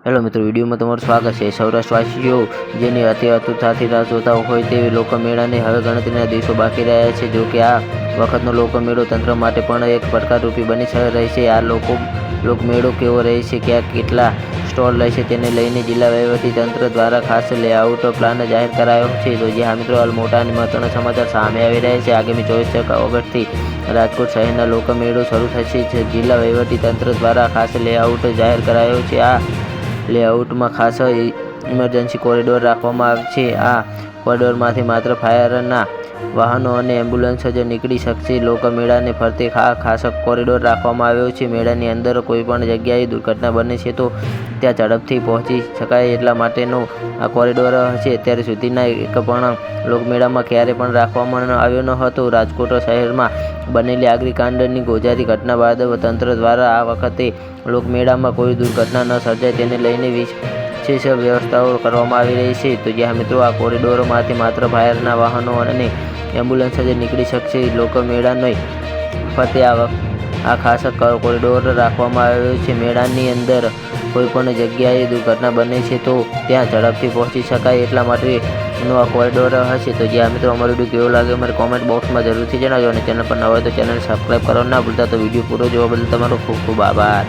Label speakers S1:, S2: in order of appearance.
S1: Hello મિત્રો, વિડીયોમાં તમારું સ્વાગત છે। સૌરાષ્ટ્રવાસીઓ જેની અતિ આતુરતાથી રાહ જોતા હોય તેવી લોકમેળાને હવે ગણતરીના દિવસો બાકી રહ્યા છે। જો કે આ વખતનો લોકમેળો તંત્ર માટે પણ એક પડકારરૂપી બની રહેશે। આ લોકમેળો કેવો રહેશે, ક્યાં કેટલા સ્ટોલ રહેશે તેને લઈને જિલ્લા વહીવટી તંત્ર દ્વારા ખાસ લેઆઉટ પ્લાન જાહેર કરાયો છે। તો જી હા મિત્રો, હાલ મોટા અને મહત્વના સમાચાર સામે આવી રહ્યા છે। આગામી 24 ઓગસ્ટથી રાજકોટ શહેરના લોકમેળો શરૂ થશે। જિલ્લા વહીવટી તંત્ર દ્વારા ખાસ લેઆઉટ જાહેર કરાયો છે। આ લેઆઉટમાં ખાસ ઇમરજન્સી કોરિડોર રાખવામાં આવશે। આ કોરિડોરમાંથી માત્ર ફાયરના વાહનો અને એમ્બ્યુલન્સ જ નીકળી શકશે। લોકમેળાને ફરતે ખાસ કોરિડોર રાખવામાં આવ્યો છે। મેળાની અંદર કોઈપણ જગ્યાએ દુર્ઘટના બને છે તો ત્યાં ઝડપથી પહોંચી શકાય એટલા માટેનો આ કોરિડોર હશે। અત્યાર સુધીના એક પણ લોકમેળામાં ક્યારે પણ રાખવામાં આવ્યો ન હતો। રાજકોટ શહેરમાં બનેલી અગ્નિકાંડની ગોઝારી ઘટના બાદ તંત્ર દ્વારા આ વખતે લોકમેળામાં કોઈ દુર્ઘટના ન સર્જાય તેને લઈને વિશેષ વ્યવસ્થાઓ કરવામાં આવી રહી છે। તો જ્યાં મિત્રો આ કોરિડોરમાંથી માત્ર ફાયરના વાહનો અને એમ્બ્યુલન્સ જ નીકળી શકશે। લોકમેળાની ફરતે આ ખાસ કોરિડોર રાખવામાં આવ્યો છે। મેળાની અંદર કોઈપણ જગ્યાએ દુર્ઘટના બને છે તો ત્યાં ઝડપથી પહોંચી શકાય એટલા માટેનો આ કોરિડોર હશે। તો જ્યાં મિત્રો અમારો વિડીયો કેવો લાગે અમારે કોમેન્ટ બોક્સમાં જરૂરથી જણાવજો, અને ચેનલ પર ન હોય તો ચેનલ સબસ્ક્રાઈબ કરવાનું ના ભૂલતા। તો વિડીયો પૂરો જોવા બદલ તમારો ખૂબ ખૂબ આભાર।